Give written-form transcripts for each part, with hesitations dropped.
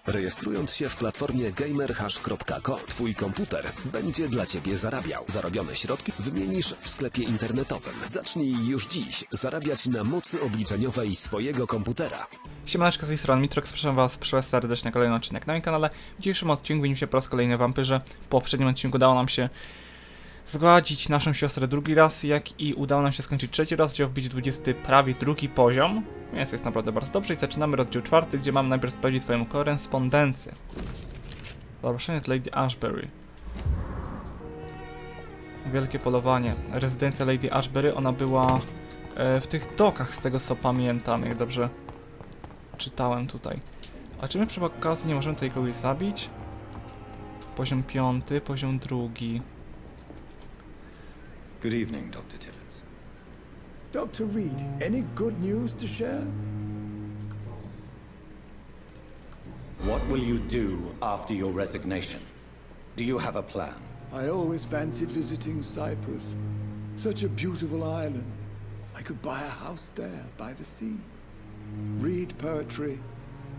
Rejestrując się w platformie gamerhash.co, twój komputer będzie dla ciebie zarabiał. Zarobione środki wymienisz w sklepie internetowym. Zacznij już dziś zarabiać na mocy obliczeniowej swojego komputera. Siemaneczko, z tej strony Mitrox, zapraszam was serdecznie na kolejny odcinek na moim kanale. W dzisiejszym odcinku widzimy się po raz kolejny Vampyrze. W poprzednim odcinku udało nam się zgładzić naszą siostrę drugi raz, jak i udało nam się skończyć trzeci raz, gdzie wbić 20 prawie drugi poziom. Więc jest naprawdę bardzo dobrze i zaczynamy rozdział 4, gdzie mamy najpierw sprawdzić swoją korespondencję. Zaproszenie od Lady Ashbury. Wielkie polowanie. Rezydencja Lady Ashbury, ona była w tych dokach, z tego co pamiętam, jak dobrze czytałem tutaj. A czy my przy okazji nie możemy tutaj kogoś zabić? Poziom 5, poziom 2. Good evening, Dr. Tibbets. Dr. Reed, any good news to share? What will you do after your resignation? Do you have a plan? I always fancied visiting Cyprus. Such a beautiful island. I could buy a house there by the sea, read poetry,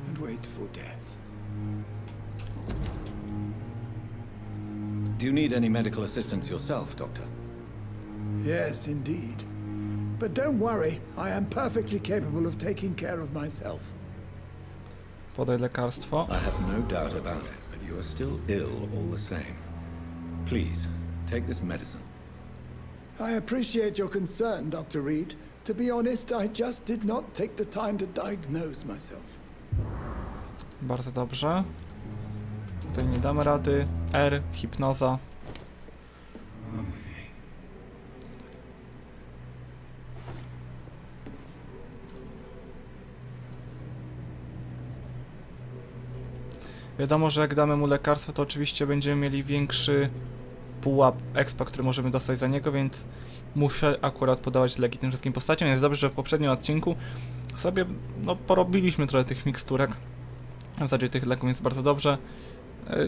and wait for death. Do you need any medical assistance yourself, Doctor? Yes, indeed. But don't worry, I am perfectly capable of taking care of myself. Podaj lekarstwo. I have no doubt about it, but you are still ill all the same. Please, take this medicine. I appreciate your concern, Dr. Reed. To be honest, I just did not take the time to diagnose myself. Bardzo dobrze. Tutaj nie damy rady. R, hipnoza. Wiadomo, że jak damy mu lekarstwo, to oczywiście będziemy mieli większy pułap expa, który możemy dostać za niego, więc muszę akurat podawać leki tym wszystkim postaciom. Jest dobrze, że w poprzednim odcinku sobie porobiliśmy trochę tych miksturek, w zasadzie tych leków, więc bardzo dobrze.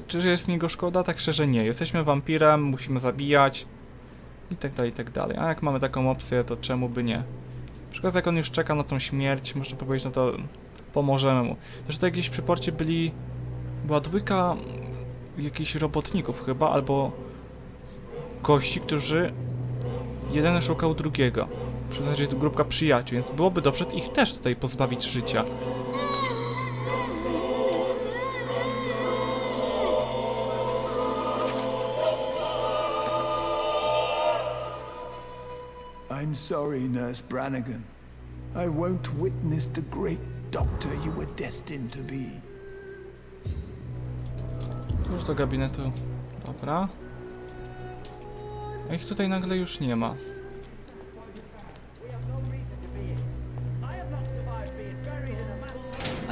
Czy jest mi go szkoda? Tak szczerze nie. Jesteśmy wampirem, musimy zabijać i tak dalej, i tak dalej. A jak mamy taką opcję, to czemu by nie? Na przykład jak on już czeka na tą śmierć, można powiedzieć, no to pomożemy mu. Zresztą jakieś przy porcie była dwójka jakichś robotników chyba, albo gości, którzy jeden szukał drugiego. W zasadzie to grupka przyjaciół, więc byłoby dobrze ich też tutaj pozbawić życia. I'm sorry, Nurse Brannigan. I won't witness the great doctor you were destined to be. Już do gabinetu. Dobra. A ich tutaj nagle już nie ma.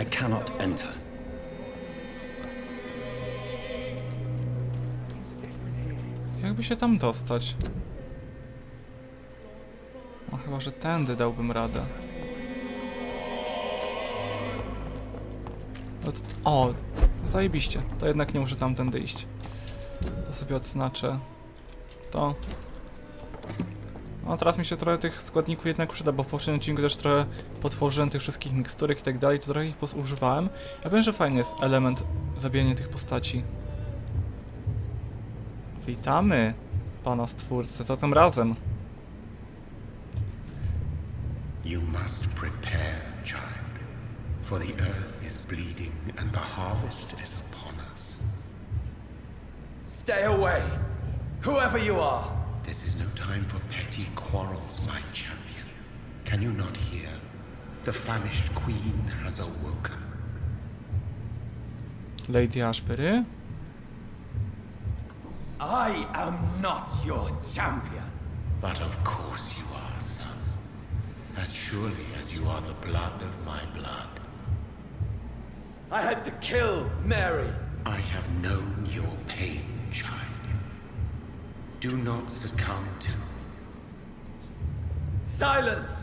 I cannot enter. Jakby się tam dostać? No chyba, że tędy dałbym radę. O, zajebiście. To jednak nie muszę tamtędy iść. To sobie odznaczę. To. No teraz mi się trochę tych składników jednak przyda, bo w poprzednim odcinku też trochę potworzyłem tych wszystkich miksturek i tak dalej, to trochę ich używałem. Ja wiem, że fajny jest element zabijania tych postaci. Witamy, pana stwórcę, zatem razem. You must prepare, child, for the earth is bleeding and the harvest is upon us. Stay away, whoever you are. This is no time for petty quarrels, my champion. Can you not hear? The famished queen has awoken. Lady Ashbury? I am not your champion. But of course you are, son. As surely as you are the blood of my blood. I had to kill Mary. I have known your pain, child. Do not succumb to... Silence!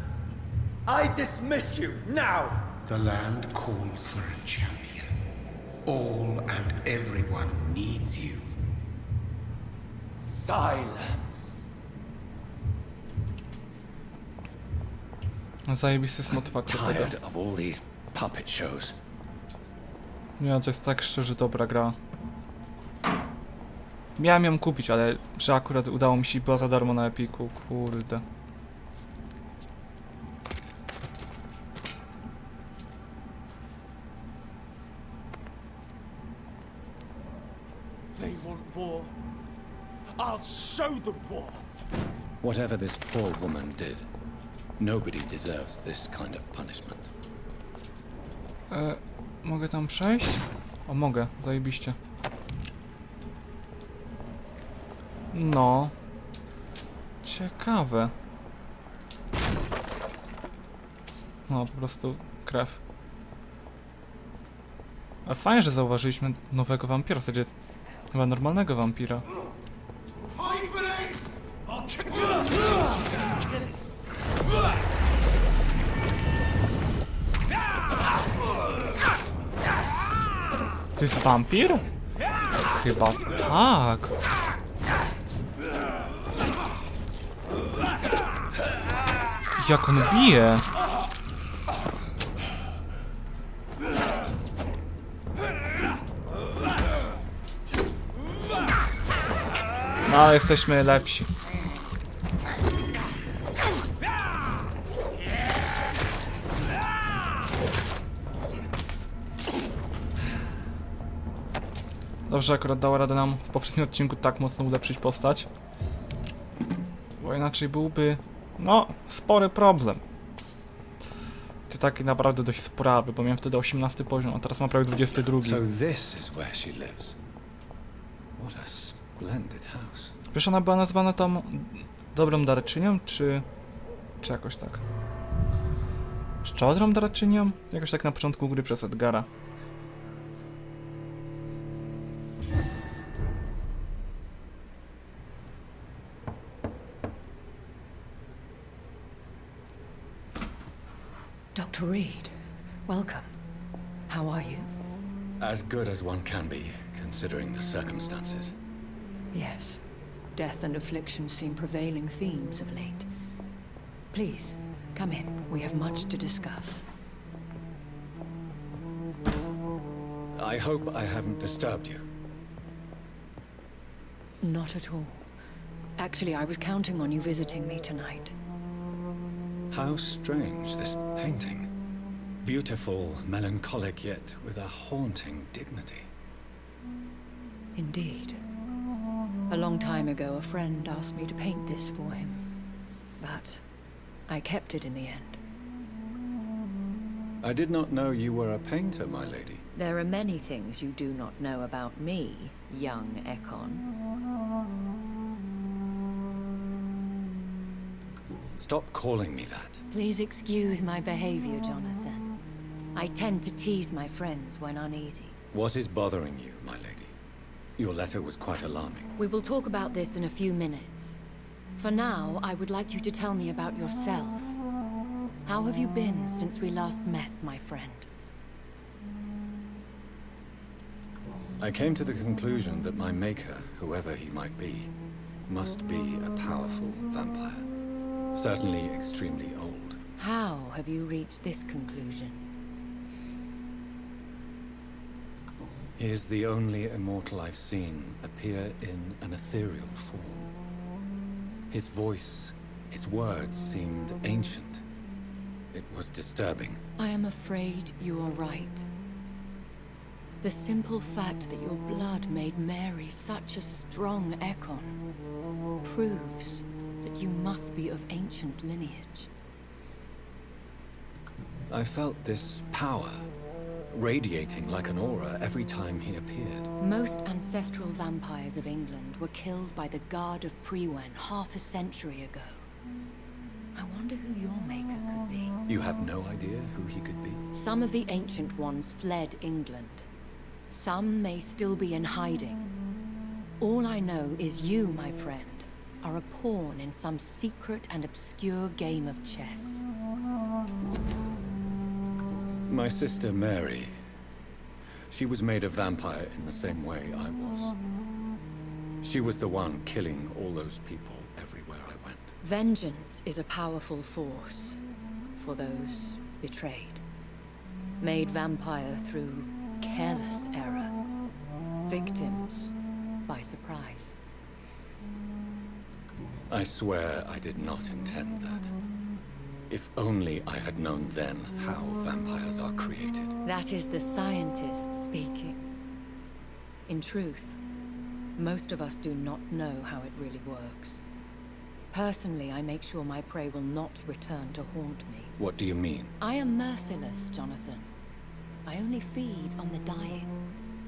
I dismiss you now! The land calls for a champion. All and everyone needs you. Silence! Zajebisty jest motywacja tego. Tired of all these puppet shows. Nie, to jest tak szczerze dobra gra. Miałem ją kupić, ale że akurat udało mi się, była za darmo na Epiku, kurde. They want war. I'll show them war. Whatever this poor woman did, nobody deserves this kind of punishment. Mogę tam przejść? O, mogę, zajebiście. No. Ciekawe. No, po prostu krew. Ale fajnie, że zauważyliśmy nowego wampira, w zasadzie chyba normalnego wampira. To jest wampir? Chyba tak. Jak on bije? No, jesteśmy lepsi. Dobrze, akurat dała radę nam w poprzednim odcinku tak mocno ulepszyć postać. Bo inaczej byłby, no, spory problem. To taki naprawdę dość sprawy, bo miałem wtedy 18 poziom, a teraz mam prawie 22. So this is where she lives. What a splendid house. Wiesz, ona była nazwana tam dobrą darczynią, czy jakoś tak? Szczodrą darczynią? Jakoś tak na początku gry przez Edgara. Dr. Reed, welcome. How are you? As good as one can be, considering the circumstances. Yes. Death and affliction seem prevailing themes of late. Please, come in. We have much to discuss. I hope I haven't disturbed you. Not at all. Actually, I was counting on you visiting me tonight. How strange, this painting. Beautiful, melancholic, yet with a haunting dignity. Indeed. A long time ago, a friend asked me to paint this for him. But I kept it in the end. I did not know you were a painter, my lady. There are many things you do not know about me, young Ekon. Stop calling me that. Please excuse my behavior, Jonathan. I tend to tease my friends when uneasy. What is bothering you, my lady? Your letter was quite alarming. We will talk about this in a few minutes. For now, I would like you to tell me about yourself. How have you been since we last met, my friend? I came to the conclusion that my maker, whoever he might be, must be a powerful vampire. Certainly extremely old. How have you reached this conclusion? He is the only immortal I've seen appear in an ethereal form. His voice, his words seemed ancient. It was disturbing. I am afraid you are right. The simple fact that your blood made Mary such a strong Ekon proves that you must be of ancient lineage. I felt this power radiating like an aura every time he appeared. Most ancestral vampires of England were killed by the Guard of Prewen half a century ago. I wonder who your maker could be. You have no idea who he could be? Some of the ancient ones fled England. Some may still be in hiding. All I know is you, my friend, are a pawn in some secret and obscure game of chess. My sister Mary. She was made a vampire in the same way I was. She was the one killing all those people everywhere I went. Vengeance is a powerful force for those betrayed. Made vampire through careless error. Victims by surprise. I swear I did not intend that. If only I had known then how vampires are created. That is the scientist speaking. In truth, most of us do not know how it really works. Personally, I make sure my prey will not return to haunt me. What do you mean? I am merciless, Jonathan. I only feed on the dying,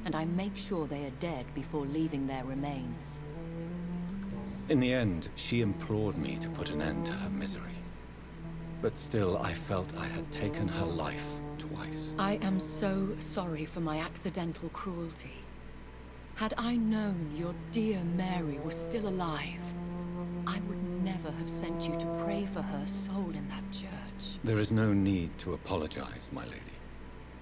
and I make sure they are dead before leaving their remains. In the end, she implored me to put an end to her misery. But still, I felt I had taken her life twice. I am so sorry for my accidental cruelty. Had I known your dear Mary was still alive, I would never have sent you to pray for her soul in that church. There is no need to apologize, my lady.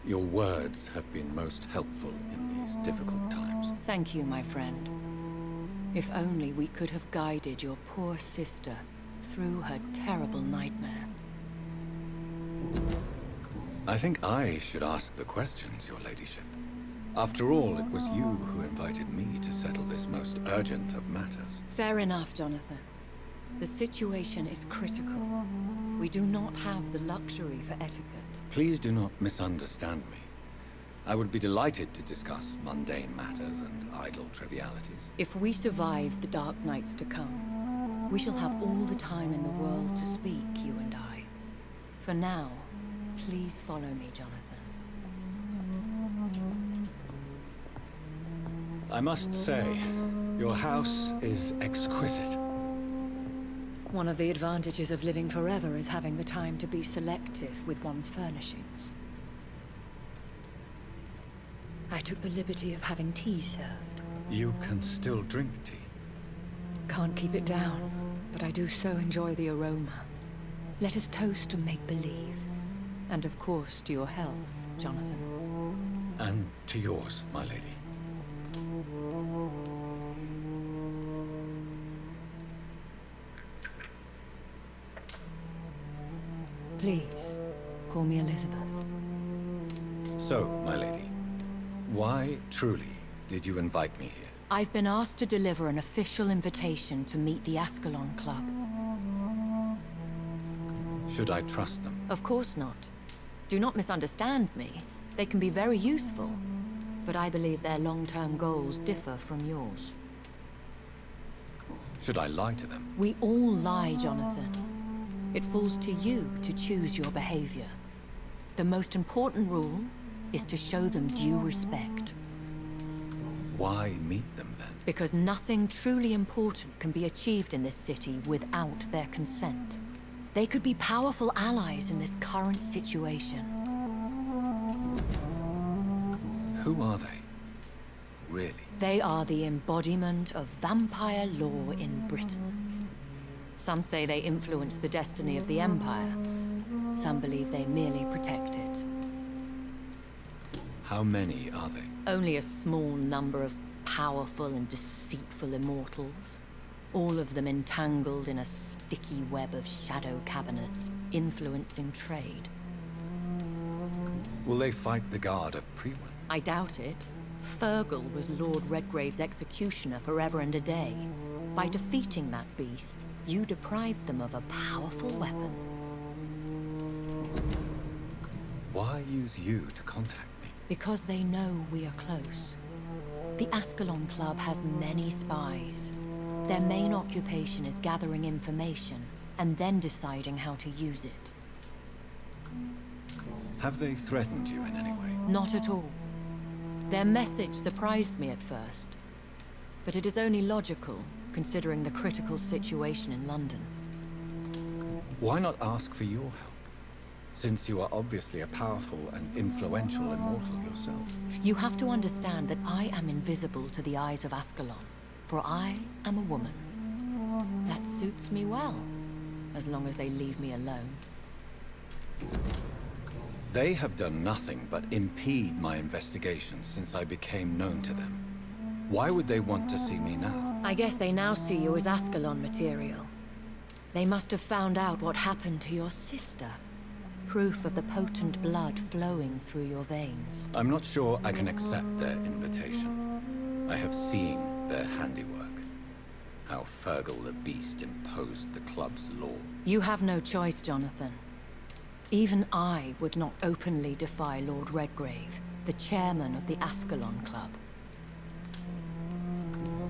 Your words have been most helpful in these difficult times. Thank you, my friend. If only we could have guided your poor sister through her terrible nightmare. I think I should ask the questions, your ladyship. After all, it was you who invited me to settle this most urgent of matters. Fair enough, Jonathan. The situation is critical. We do not have the luxury for etiquette. Please do not misunderstand me. I would be delighted to discuss mundane matters and idle trivialities. If we survive the dark nights to come, we shall have all the time in the world to speak, you and I. For now, please follow me, Jonathan. I must say, your house is exquisite. One of the advantages of living forever is having the time to be selective with one's furnishings. I took the liberty of having tea served. You can still drink tea. Can't keep it down, but I do so enjoy the aroma. Let us toast to make-believe. And of course to your health, Jonathan. And to yours, my lady. Please, call me Elizabeth. So, my lady, why truly did you invite me here? I've been asked to deliver an official invitation to meet the Ascalon Club. Should I trust them? Of course not. Do not misunderstand me. They can be very useful, but I believe their long-term goals differ from yours. Should I lie to them? We all lie, Jonathan. It falls to you to choose your behavior. The most important rule is to show them due respect. Why meet them then? Because nothing truly important can be achieved in this city without their consent. They could be powerful allies in this current situation. Who are they? Really? They are the embodiment of vampire law in Britain. Some say they influence the destiny of the Empire. Some believe they merely protect it. How many are they? Only a small number of powerful and deceitful immortals. All of them entangled in a sticky web of shadow cabinets, influencing trade. Will they fight the guard of Priwen? I doubt it. Fergal was Lord Redgrave's executioner forever and a day. By defeating that beast, you deprived them of a powerful weapon. Why use you to contact me? Because they know we are close. The Ascalon Club has many spies. Their main occupation is gathering information and then deciding how to use it. Have they threatened you in any way? Not at all. Their message surprised me at first, but it is only logical, considering the critical situation in London. Why not ask for your help? Since you are obviously a powerful and influential immortal yourself. You have to understand that I am invisible to the eyes of Ascalon, for I am a woman. That suits me well, as long as they leave me alone. They have done nothing but impede my investigations since I became known to them. Why would they want to see me now? I guess they now see you as Ascalon material. They must have found out what happened to your sister. proof of the potent blood flowing through your veins. I'm not sure I can accept their invitation. I have seen their handiwork. How Fergal the Beast imposed the club's law. You have no choice, Jonathan. Even I would not openly defy Lord Redgrave, the chairman of the Ascalon Club.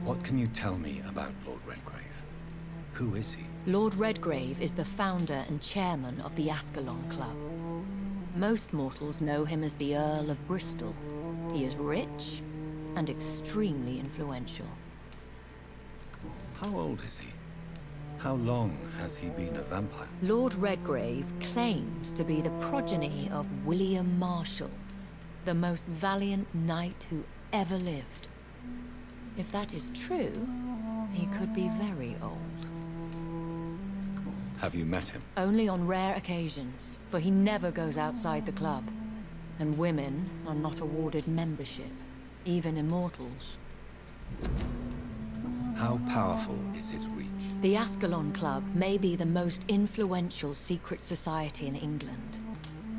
What can you tell me about Lord Redgrave? Who is he? Lord Redgrave is the founder and chairman of the Ascalon Club. Most mortals know him as the Earl of Bristol. He is rich and extremely influential. How old is he? How long has he been a vampire? Lord Redgrave claims to be the progeny of William Marshall, the most valiant knight who ever lived. If that is true, he could be very old. Have you met him? Only on rare occasions, for he never goes outside the club. And women are not awarded membership, even immortals. How powerful is his reach? The Ascalon Club may be the most influential secret society in England.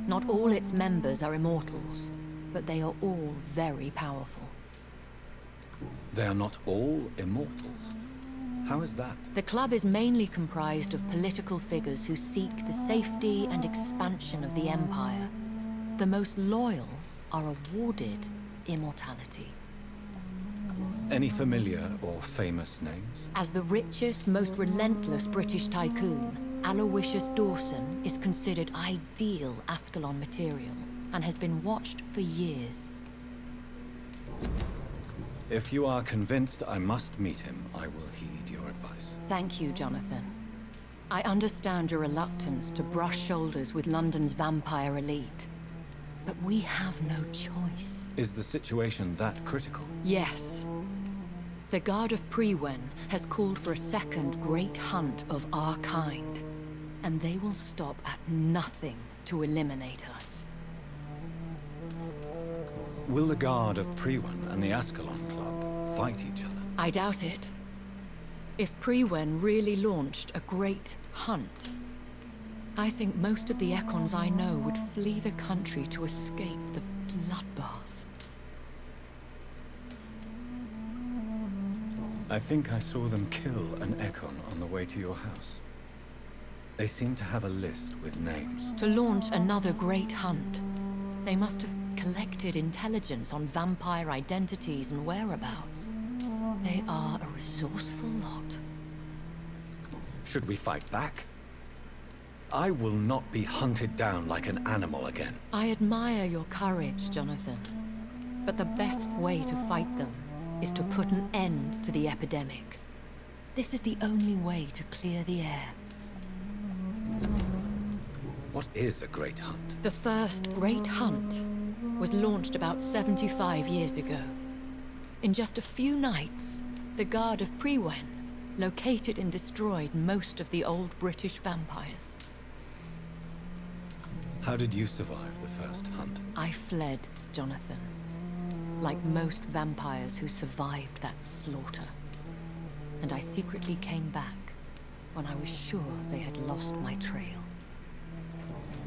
Not all its members are immortals, but they are all very powerful. They are not all immortals. How is that? The club is mainly comprised of political figures who seek the safety and expansion of the Empire. The most loyal are awarded immortality. Any familiar or famous names? As the richest, most relentless British tycoon, Aloysius Dawson is considered ideal Ascalon material and has been watched for years. If you are convinced I must meet him, I will heed your advice. Thank you, Jonathan. I understand your reluctance to brush shoulders with London's vampire elite. But we have no choice. Is the situation that critical? Yes. The Guard of Prewen has called for a second great hunt of our kind. And they will stop at nothing to eliminate us. Will the Guard of Prewen and the Ascalon Club fight each other? I doubt it. If Prewen really launched a great hunt, I think most of the Econs I know would flee the country to escape the bloodbath. I think I saw them kill an Econ on the way to your house. They seem to have a list with names. To launch another great hunt, they must have collected intelligence on vampire identities and whereabouts. They are a resourceful lot. Should we fight back? I will not be hunted down like an animal again. I admire your courage, Jonathan. But the best way to fight them is to put an end to the epidemic. This is the only way to clear the air. What is a great hunt? The first great hunt was launched about 75 years ago. In just a few nights, the Guard of Prewen located and destroyed most of the old British vampires. How did you survive the first hunt? I fled, Jonathan. Like most vampires who survived that slaughter. And I secretly came back when I was sure they had lost my trail.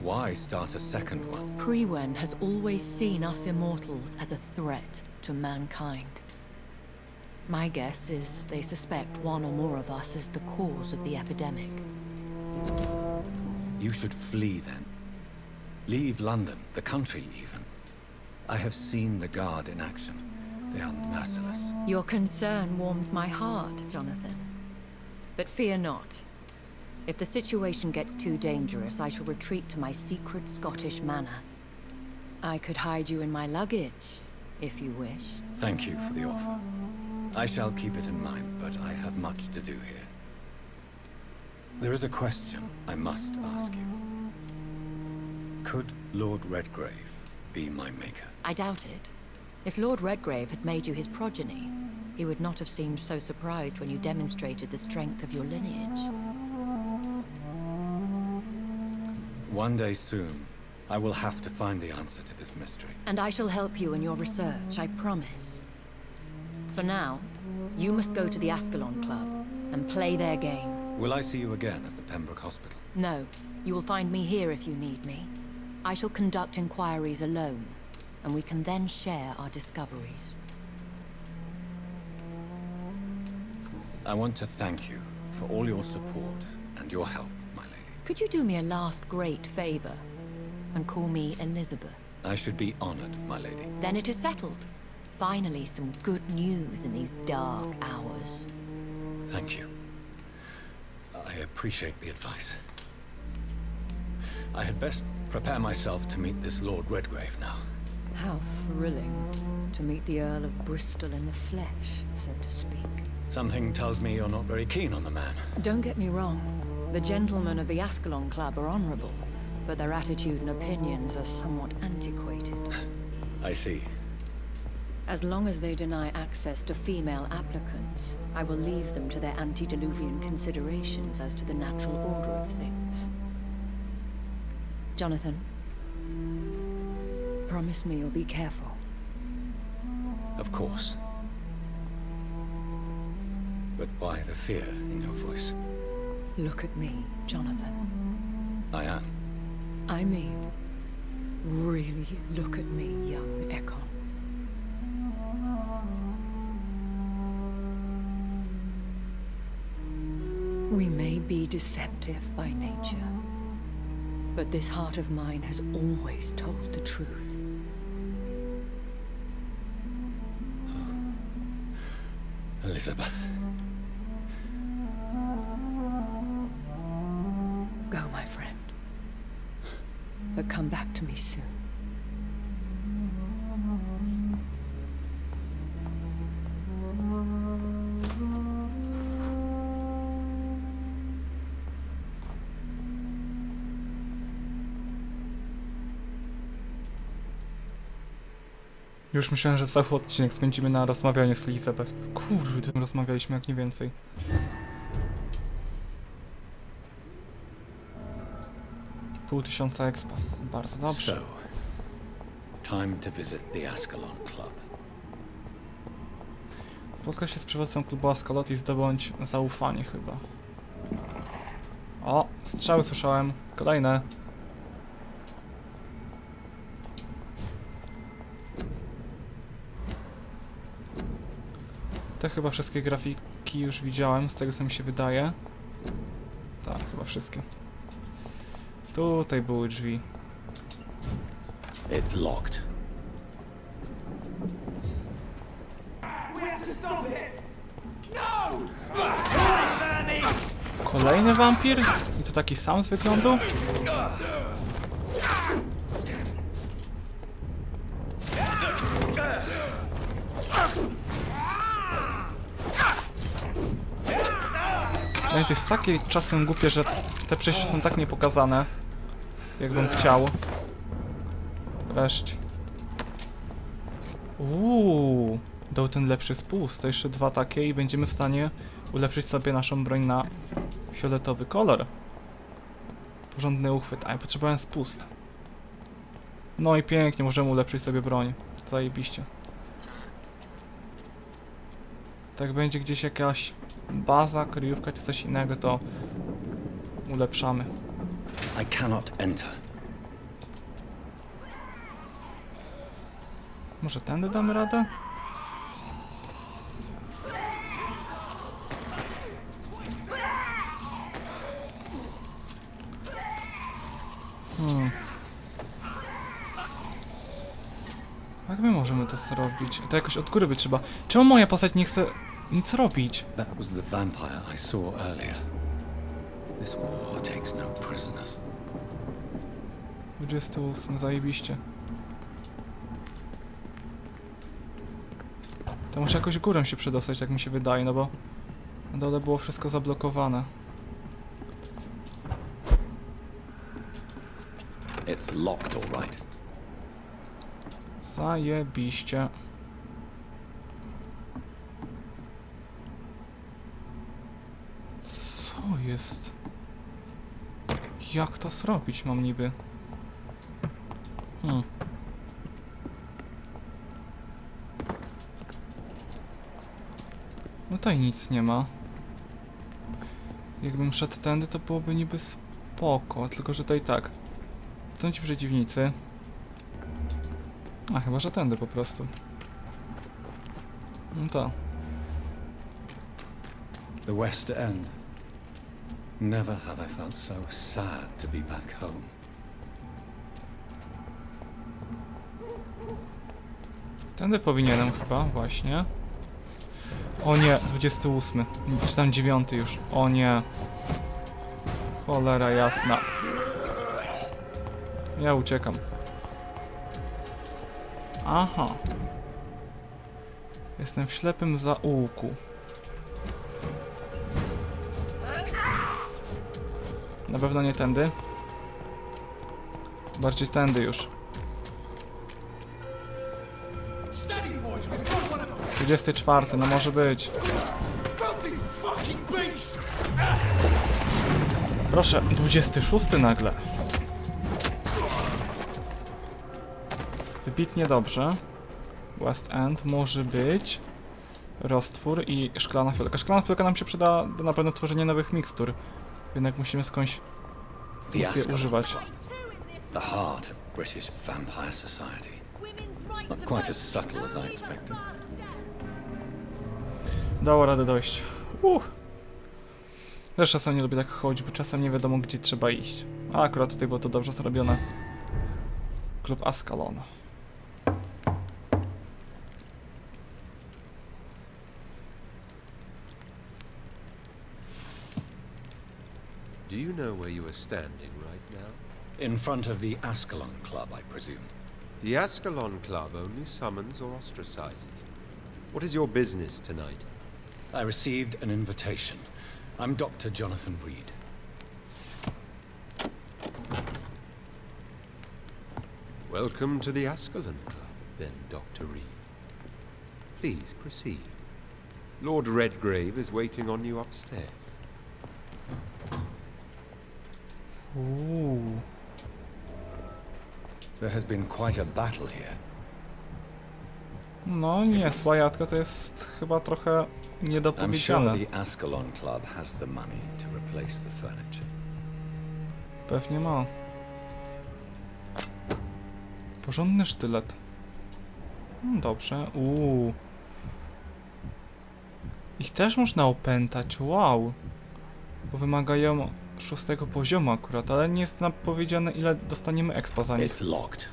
Why start a second one? Prewen has always seen us immortals as a threat to mankind. My guess is they suspect one or more of us as the cause of the epidemic. You should flee then. Leave London, the country even. I have seen the Guard in action. They are merciless. Your concern warms my heart, Jonathan. But fear not. If the situation gets too dangerous, I shall retreat to my secret Scottish manor. I could hide you in my luggage, if you wish. Thank you for the offer. I shall keep it in mind, but I have much to do here. There is a question I must ask you. Could Lord Redgrave be my maker? I doubt it. If Lord Redgrave had made you his progeny, he would not have seemed so surprised when you demonstrated the strength of your lineage. One day soon, I will have to find the answer to this mystery. And I shall help you in your research, I promise. For now, you must go to the Ascalon Club and play their game. Will I see you again at the Pembroke Hospital? No, you will find me here if you need me. I shall conduct inquiries alone, and we can then share our discoveries. I want to thank you for all your support and your help, my lady. Could you do me a last great favor and call me Elizabeth? I should be honored, my lady. Then it is settled. Finally, some good news in these dark hours. Thank you. I appreciate the advice. I had best prepare myself to meet this Lord Redgrave now. How thrilling to meet the Earl of Bristol in the flesh, so to speak. Something tells me you're not very keen on the man. Don't get me wrong. The gentlemen of the Ascalon Club are honorable, but their attitude and opinions are somewhat antiquated. I see. As long as they deny access to female applicants, I will leave them to their antediluvian considerations as to the natural order of things. Jonathan, promise me you'll be careful. Of course. But why the fear in your voice? Look at me, Jonathan. I am. I mean, really look at me, young Ekon. We may be deceptive by nature, but this heart of mine has always told the truth. Elizabeth. Go, my friend. But come back to me soon. Już myślałem, że cały odcinek spędzimy na rozmawianiu z Elizabeth. Kurde, rozmawialiśmy jak nie więcej. Pół tysiąca expa. Bardzo dobrze. So, time to visit the Ascalon Club. Spotkaj się z przywódcą klubu Ascalot i zdobądź zaufanie chyba. O, strzały słyszałem. Kolejne. Te chyba wszystkie grafiki już widziałem, z tego co mi się wydaje. Tak, chyba wszystkie. Tutaj były drzwi. It's locked. Kolejny wampir? I to taki sam z wyglądu? No i to jest takie czasem głupie, że te przejścia są tak niepokazane, jakbym chciał. Wreszcie. Dał ten lepszy spust. To jeszcze dwa takie i będziemy w stanie ulepszyć sobie naszą broń na fioletowy kolor. Porządny uchwyt. A ja potrzebowałem spust. No i pięknie, możemy ulepszyć sobie broń. Zajebiście. Tak będzie gdzieś jakaś baza, kryjówka czy coś innego, to ulepszamy. I cannot enter. Może tędy damy radę? Jak my możemy to zrobić? To jakoś od góry by trzeba. Czemu moja postać nie chce nic robić? That was the vampire I saw earlier. This war takes no prisoners. 28, zajebiście. To może jakoś górą się przedostać, tak mi się wydaje, no bo na dole było wszystko zablokowane. It's locked, all right. Zajebiście. Co jest? Jak to zrobić mam niby? No tutaj nic nie ma. Jakbym szedł tędy, to byłoby niby spoko, tylko że to i tak Są ci przeciwnicy. A chyba, że tędy po prostu. No to. The West End. Never have I felt so sad to be back home. Tędy powinienem chyba, właśnie. O nie, 28. Czy tam 9 już. O nie. Cholera jasna. Ja uciekam. Aha. Jestem w ślepym zaułku. Na pewno nie tędy. Bardziej tędy już. 24, no może być. Proszę, 26 nagle. Wybitnie dobrze. West End może być. Roztwór i szklana fiolka. Szklana fiolka nam się przyda do na pewno tworzenia nowych mikstur. Jednak musimy skądś je używać. The heart of British vampire society. Not quite as subtle as I expected. Dało radę dojść. Też czasem nie lubię tak chodzić, bo czasem nie wiadomo gdzie trzeba iść. A akurat tutaj było to dobrze zrobione. Klub Ascalon. Do you know where you are standing right now? In front of the Ascalon Club, I presume. The Ascalon Club only summons or ostracizes. What is your business tonight? I received an invitation. I'm Dr. Jonathan Reed. Welcome to the Ascalon Club, then, Dr. Reed. Please proceed. Lord Redgrave is waiting on you upstairs. There has been quite a battle here. No nie, słajatka to jest chyba trochę I'm sure niedopowiedziane. the Ascalon Club has the money to replace the furniture. Pewnie ma. Porządny sztylet. Dobrze. Ich też można opętać, wow. Bo wymagają 6 poziomu akurat, ale nie jest nam powiedziane ile dostaniemy expa za nich. It's locked.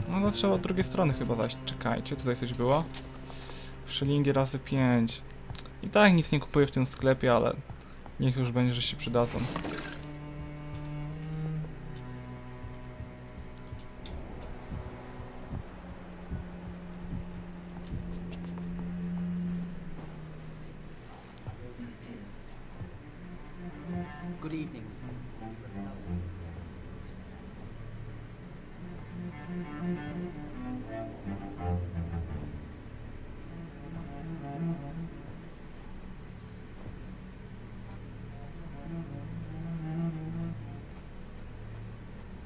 No to trzeba od drugiej strony chyba zaś. Czekajcie, tutaj coś było. Szylingi razy 5. I tak nic nie kupuję w tym sklepie, ale niech już będzie, że się przydadzą. Good evening.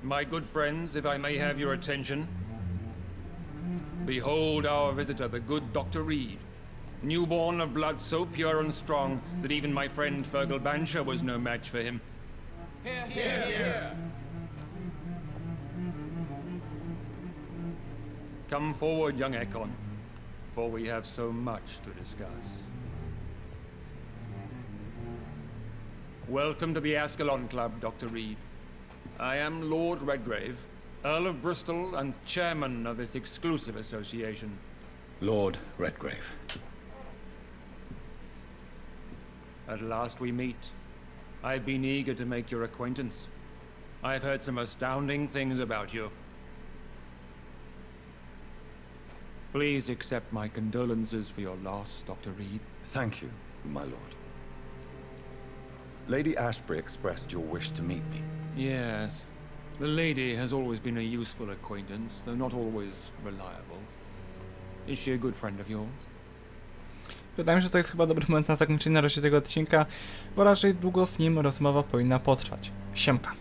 My good friends, if I may have your attention. Behold our visitor, the good Dr. Reed. Newborn of blood so pure and strong that even my friend Fergal Bansher was no match for him. Come forward, young Ekon, for we have so much to discuss. Welcome to the Ascalon Club, Dr. Reed. I am Lord Redgrave, Earl of Bristol and chairman of this exclusive association. Lord Redgrave. At last we meet. I've been eager to make your acquaintance. I've heard some astounding things about you. Please accept my condolences for your loss, Dr. Reed. Thank you, my lord. Lady Ashbury expressed your wish to meet me. Yes. The lady has always been a useful acquaintance, though not always reliable. Is she a good friend of yours? Wydaje mi się, że to jest chyba dobry moment na zakończenie na razie tego odcinka, bo raczej długo z nim rozmowa powinna potrwać. Siemka.